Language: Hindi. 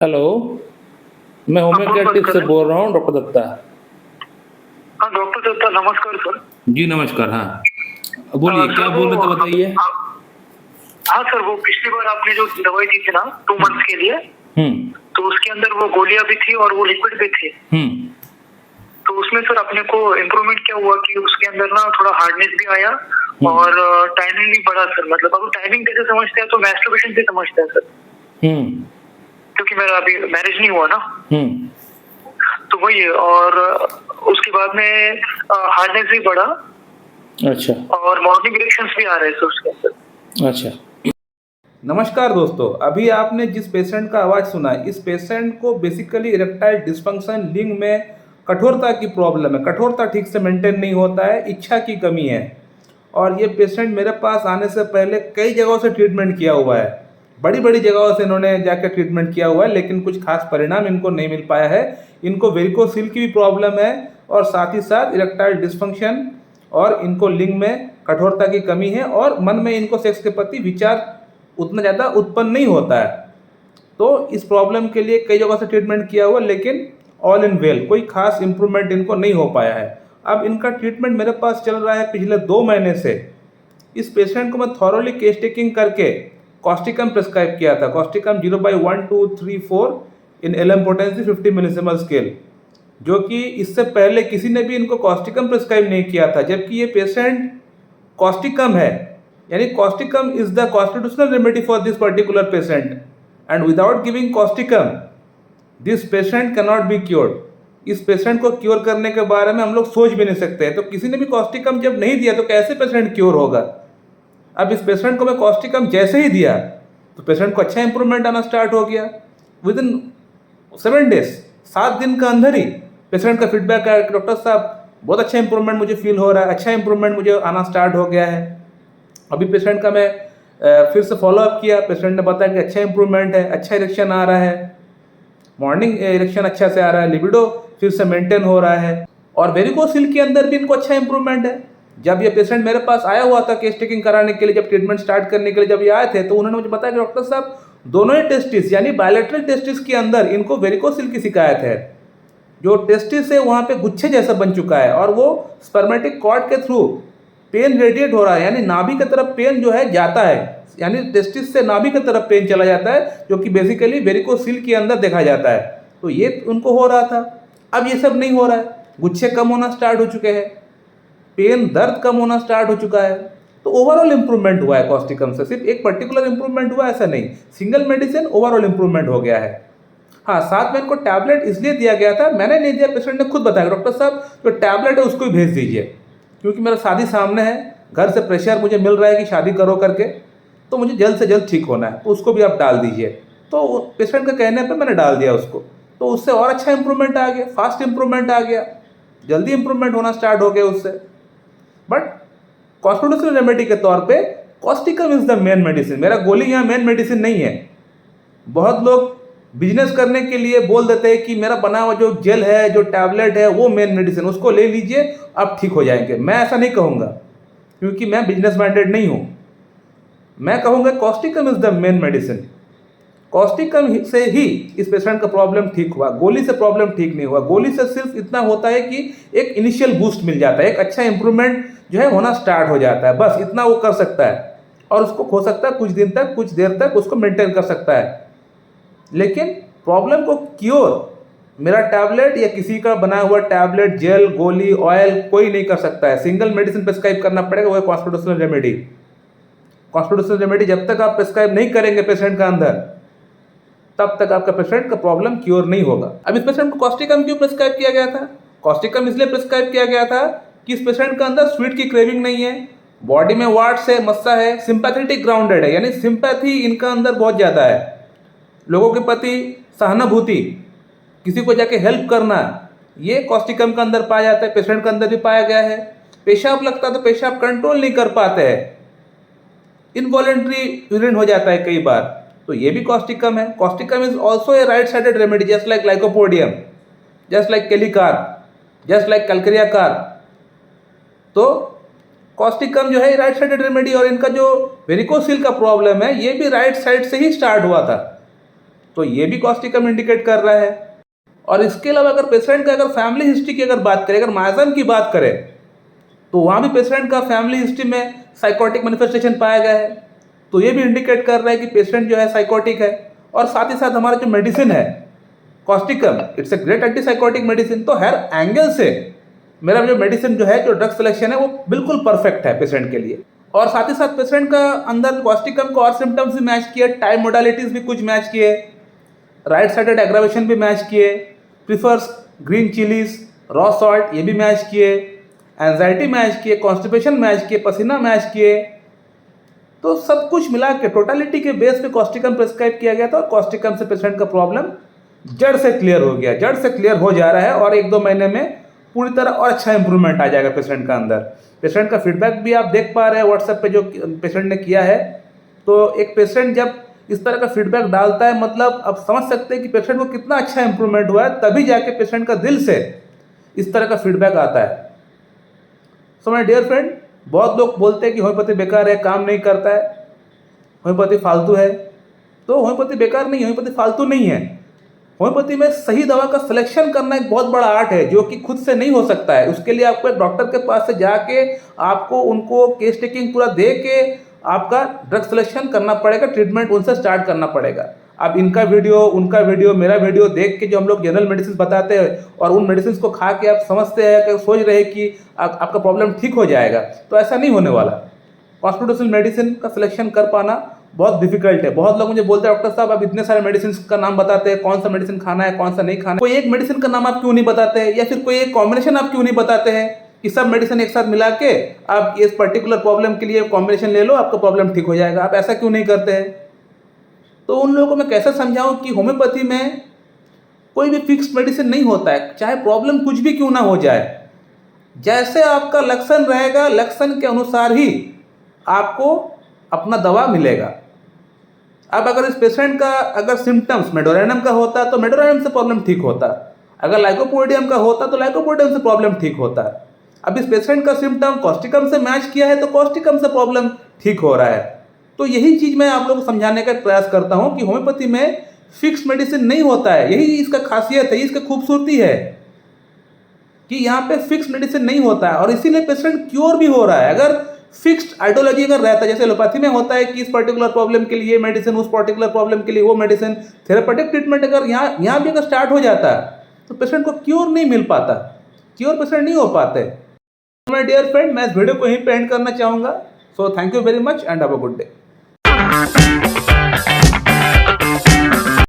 हेलो, मैं हाँ, कौन बात होम्योपैथिक कर से रहे हैं? बोल रहा हूँ डॉक्टर दत्ता। हाँ, डॉक्टर दत्ता नमस्कार सर। जी, नमस्कार, हाँ। बोलिए क्या सर वो बोल रहे थे बताइए? हाँ सर, वो पिछली बार आपने जो दवाई दी थी ना 2 हुँ, मंथ्स के लिए, हुँ, तो उसके अंदर वो गोलियाँ भी थी और वो लिक्विड भी थे। हुँ, तो उसमें सर अपने को इम्प्रूवमेंट क्या हुआ कि उसके अंदर ना थोड़ा हार्डनेस भी आया हुँ, और टाइमिंग भी बढ़ा सर। मतलब अब टाइमिंग कैसे समझते हैं तो मैस्टरबेशन से समझते हैं सर, हुँ, क्योंकि मेरा अभी मैरिज नहीं हुआ ना, हुँ, तो वही है। और उसके बाद में हार्डनेस भी बढ़ा अच्छा, और मॉर्निंग इरेक्शंस भी आ रहे हैं सर उसके अंदर। अच्छा। नमस्कार दोस्तों, अभी आपने जिस पेशेंट का आवाज़ सुना, इस पेशेंट को बेसिकली इरेक्टाइल डिस्फंक्शन लिंग में कठोरता की प्रॉब्लम है। कठोरता ठीक से मेंटेन नहीं होता है, इच्छा की कमी है। और ये पेशेंट मेरे पास आने से पहले कई जगहों से ट्रीटमेंट किया हुआ है। बड़ी-बड़ी जगहों से इन्होंने जाकर ट्रीटमेंट किया हुआ है, लेकिन कुछ खास परिणाम इनको नहीं मिल पाया है। इनको वेरिकोसिल की भी प्रॉब्लम है और साथ ही साथ इरेक्टाइल डिस्फंक्शन और इनको लिंग में कठोरता की कमी है और मन में इनको सेक्स के प्रति विचार उतना ज़्यादा उत्पन्न नहीं होता है। तो इस प्रॉब्लम के लिए कई जगह से ट्रीटमेंट किया हुआ, लेकिन ऑल इन वेल कोई खास इम्प्रूवमेंट इनको नहीं हो पाया है। अब इनका ट्रीटमेंट मेरे पास चल रहा है पिछले 2 महीने से। इस पेशेंट को मैं थॉरोली केस टेकिंग करके कॉस्टिकम प्रिस्क्राइब किया था। कॉस्टिकम 0/1, 2, 3, 4 इन एलएम पोटेंसी 50 मिलीसिमल स्केल, जो कि इससे पहले किसी ने भी इनको कॉस्टिकम प्रिस्क्राइब नहीं किया था, जबकि ये पेशेंट कॉस्टिकम है, यानी Causticum is the constitutional remedy for this particular patient and without giving Causticum this patient can not be cured. इस पेशेंट को क्योर करने के बारे में हम लोग सोच भी नहीं सकते हैं। तो किसी ने भी कॉस्टिकम जब नहीं दिया तो कैसे पेशेंट क्योर होगा? अब इस पेशेंट को मैं कॉस्टिकम जैसे ही दिया तो पेशेंट को अच्छा इंप्रूवमेंट आना स्टार्ट हो गया। विद इन 7 डेज, 7 दिन का अंदर ही पेशेंट का फीडबैक आया कि डॉक्टर साहब बहुत अच्छा इंप्रूवमेंट मुझे फील हो रहा है, अच्छा इंप्रूवमेंट मुझे आना स्टार्ट हो गया है। अभी पेशेंट का मैं फिर से फॉलोअप किया, पेशेंट ने बताया कि अच्छा इंप्रूवमेंट है, अच्छा इरेक्शन आ रहा है, मॉर्निंग इरेक्शन अच्छा से आ रहा है, लिबिडो फिर से मेंटेन हो रहा है और वेरिकोसिल के अंदर भी इनको अच्छा इंप्रूवमेंट है। जब ये पेशेंट मेरे पास आया हुआ था केस टेकिंग कराने के लिए, जब ट्रीटमेंट स्टार्ट करने के लिए जब ये आए थे, तो उन्होंने मुझे बताया कि डॉक्टर साहब दोनों ही टेस्टिस यानी बायलैटरल टेस्टिस के अंदर इनको वेरिकोसिल की शिकायत है। जो टेस्टिस है वहाँ पे गुच्छे जैसा बन चुका है और वो स्पर्मेटिक कॉर्ड के थ्रू पेन रेडिएट हो रहा है, यानी नाभि की तरफ पेन जो है जाता है, यानी टेस्टिस से नाभि की तरफ पेन चला जाता है, जो कि बेसिकली वेरिकोसिल के अंदर देखा जाता है। तो ये उनको हो रहा था। अब ये सब नहीं हो रहा है, गुच्छे कम होना स्टार्ट हो चुके हैं, पेन दर्द कम होना स्टार्ट हो चुका है। तो ओवरऑल इंप्रूवमेंट हुआ है कॉस्टिकम से, सिर्फ एक पर्टिकुलर इंप्रूवमेंट हुआ ऐसा नहीं, सिंगल मेडिसिन ओवरऑल इंप्रूवमेंट हो गया है। हाँ, साथ में इनको टैबलेट इसलिए दिया गया था, मैंने नहीं दिया, पेशेंट ने खुद बताया डॉक्टर साहब जो टैबलेट है उसको ही भेज दीजिए, क्योंकि मेरा शादी सामने है, घर से प्रेशर मुझे मिल रहा है कि शादी करो करके, तो मुझे जल्द से जल्द ठीक होना है, तो उसको भी आप डाल दीजिए। तो पेशेंट के कहने पर मैंने डाल दिया उसको, तो उससे और अच्छा इंप्रूवमेंट आ गया, फास्ट इंप्रूवमेंट आ गया, जल्दी इंप्रूवमेंट होना स्टार्ट हो गया उससे। बट कॉन्स्टिट्यूशनल रेमेडी के तौर पे Causticum is the main medicine, मेरा गोली यहाँ मेन मेडिसिन नहीं है। बहुत लोग बिजनेस करने के लिए बोल देते हैं कि मेरा बना हुआ जो जेल है, जो टैबलेट है, वो मेन मेडिसिन, उसको ले लीजिए आप ठीक हो जाएंगे। मैं ऐसा नहीं कहूँगा, क्योंकि मैं बिजनेस माइंडेड नहीं हूँ। मैं कहूँगा Causticum is the main medicine. Causticum से ही इस पेशेंट का प्रॉब्लम ठीक हुआ, गोली से प्रॉब्लम ठीक नहीं हुआ। गोली से सिर्फ इतना होता है कि एक इनिशियल बूस्ट मिल जाता है, एक अच्छा इंप्रूवमेंट जो है होना स्टार्ट हो जाता है, बस इतना वो कर सकता है और उसको हो सकता है कुछ दिन तक, कुछ देर तक उसको मेंटेन कर सकता है। लेकिन प्रॉब्लम को क्योर मेरा टैबलेट या किसी का बना हुआ टैबलेट, जेल, गोली, ऑयल कोई नहीं कर सकता है। सिंगल मेडिसिन प्रिस्क्राइब करना पड़ेगा, वो है कॉन्स्टिट्यूशनल रेमेडी। कॉन्स्टिट्यूशनल रेमेडी जब तक आप प्रिस्क्राइब नहीं करेंगे पेशेंट का अंदर, तब तक आपका पेशेंट का प्रॉब्लम क्योर नहीं होगा। अब इस पेशेंट को कॉस्टिकम क्यों प्रिस्क्राइब किया गया था? कॉस्टिकम इसलिए प्रिस्क्राइब किया गया था कि इस पेशेंट का अंदर स्वीट की क्रेविंग नहीं है, बॉडी में वार्ट्स है, मस्सा है, सिंपैथेटिक ग्राउंडेड है, यानी सिंपैथी इनका अंदर बहुत ज़्यादा है, लोगों के प्रति सहानुभूति, किसी को जाके हेल्प करना, ये कॉस्टिकम के अंदर पाया जाता है, पेशेंट के अंदर भी पाया गया है। पेशाब लगता है तो पेशाब कंट्रोल नहीं कर पाते हैं, इनवॉलेंट्री यूरिन हो जाता है कई बार, तो ये भी कॉस्टिकम है। Causticum is also a right sided remedy, just like lycopodium, just like Kali carb, just like calcarea carb. तो कॉस्टिकम जो है राइट साइडेड रेमेडी, और इनका जो वेरिकोसिल का प्रॉब्लम है ये भी राइट साइड से ही स्टार्ट हुआ था। तो ये भी कॉस्टिकम इंडिकेट कर रहा है। और इसके अलावा अगर पेशेंट का अगर फैमिली हिस्ट्री की अगर बात करें, अगर माइग्रेन की बात करें, तो वहाँ भी पेशेंट का फैमिली हिस्ट्री में साइकोटिक मैनिफेस्टेशन पाया गया है। तो ये भी इंडिकेट कर रहा है कि पेशेंट जो है साइकोटिक है। और साथ ही साथ हमारा जो मेडिसिन है Causticum, it's a great antipsychotic medicine. तो हर एंगल से मेरा जो मेडिसिन जो है, जो ड्रग सिलेक्शन है, वो बिल्कुल परफेक्ट है पेशेंट के लिए। और साथ ही साथ पेशेंट का अंदर कॉस्टिकम को और सिम्टम्स भी मैच किए, टाइम मोडालिटीज भी कुछ मैच किए, राइट साइडेड एग्रावेशन भी मैच किए, prefers green chillies, raw salt ये भी मैच किए, एंजाइटी मैच किए, कॉन्स्टिपेशन मैच किए, पसीना मैच किए। तो सब कुछ मिला के टोटलिटी के बेस पे कॉस्टिकम प्रिस्क्राइब किया गया था और कॉस्टिकम से पेशेंट का प्रॉब्लम जड़ से क्लियर हो गया, जड़ से क्लियर हो जा रहा है। और 1-2 महीने में पूरी तरह और अच्छा इंप्रूवमेंट आ जाएगा पेशेंट का अंदर। पेशेंट का फीडबैक भी आप देख पा रहे हैं व्हाट्सएप पे जो पेशेंट ने किया है। तो एक पेशेंट जब इस तरह का फीडबैक डालता है, मतलब आप समझ सकते हैं कि पेशेंट को कितना अच्छा इंप्रूवमेंट हुआ है, तभी जाके पेशेंट का दिल से इस तरह का फीडबैक आता है। सो माय डियर फ्रेंड, बहुत लोग बोलते हैं कि होम्योपैथी बेकार है, काम नहीं करता है, होम्योपैथी फालतू है। तो होम्योपैथी बेकार नहीं है, होम्योपैथी फालतू नहीं है। होम्योपैथी में सही दवा का सिलेक्शन करना एक बहुत बड़ा आर्ट है, जो कि खुद से नहीं हो सकता है। उसके लिए आपको एक डॉक्टर के पास से जाके आपको उनको केस टेकिंग पूरा दे के आपका ड्रग सिलेक्शन करना पड़ेगा, ट्रीटमेंट उनसे स्टार्ट करना पड़ेगा। अब इनका वीडियो, उनका वीडियो, मेरा वीडियो देख के जो हम लोग जनरल मेडिसिन बताते हैं और उन मेडिसिन को खा के आप समझते हैं कि सोच रहे हैं कि आपका प्रॉब्लम ठीक हो जाएगा, तो ऐसा नहीं होने वाला। कॉन्स्टिट्यूशनल मेडिसिन का सिलेक्शन कर पाना बहुत डिफिकल्ट है। बहुत लोग मुझे बोलते हैं, डॉक्टर साहब आप इतने सारे मेडिसिन का नाम बताते हैं, कौन सा मेडिसिन खाना है, कौन सा नहीं खाना है, कोई एक मेडिसिन का नाम आप क्यों नहीं बताते हैं, या फिर कोई एक कॉम्बिनेशन आप क्यों नहीं बताते हैं कि सब मेडिसिन एक साथ मिला के आप इस पर्टिकुलर प्रॉब्लम के लिए कॉम्बिनेशन ले लो, आपका प्रॉब्लम ठीक हो जाएगा। आप ऐसा क्यों नहीं करते हैं? तो उन लोगों को मैं कैसे समझाऊं कि होम्योपैथी में कोई भी फिक्स मेडिसिन नहीं होता है, चाहे प्रॉब्लम कुछ भी क्यों ना हो जाए। जैसे आपका लक्षण रहेगा, लक्षण के अनुसार ही आपको अपना दवा मिलेगा। अब अगर इस पेशेंट का अगर सिम्टम्स मेडोरेनियम का होता तो मेडोरेनियम से प्रॉब्लम ठीक होता, अगर लाइकोपोडियम का होता तो लाइकोपोडियम से प्रॉब्लम ठीक होता। अब इस पेशेंट का सिम्टम कॉस्टिकम से मैच किया है तो कॉस्टिकम से प्रॉब्लम ठीक हो रहा है। तो यही चीज़ मैं आप लोगों को समझाने का प्रयास करता हूँ कि होम्योपैथी में फिक्स मेडिसिन नहीं होता है। यही इसका खासियत है, इसका खूबसूरती है कि यहाँ पे फिक्स मेडिसिन नहीं होता है और इसीलिए पेशेंट क्योर भी हो रहा है। अगर फिक्स्ड आइडियोलॉजी अगर रहता है, जैसे एलोपैथी में होता है कि इस पर्टिकुलर प्रॉब्लम के लिए मेडिसिन, उस पर्टिकुलर प्रॉब्लम के लिए वो मेडिसिन, थेरेपेटिक ट्रीटमेंट अगर यहाँ भी अगर स्टार्ट हो जाता है तो पेशेंट को क्योर नहीं मिल पाता, क्योर पेशेंट नहीं हो पाते। माय डियर फ्रेंड, मैं इस वीडियो को यहीं पे एंड करना चाहूँगा। So thank you very much and have a good day.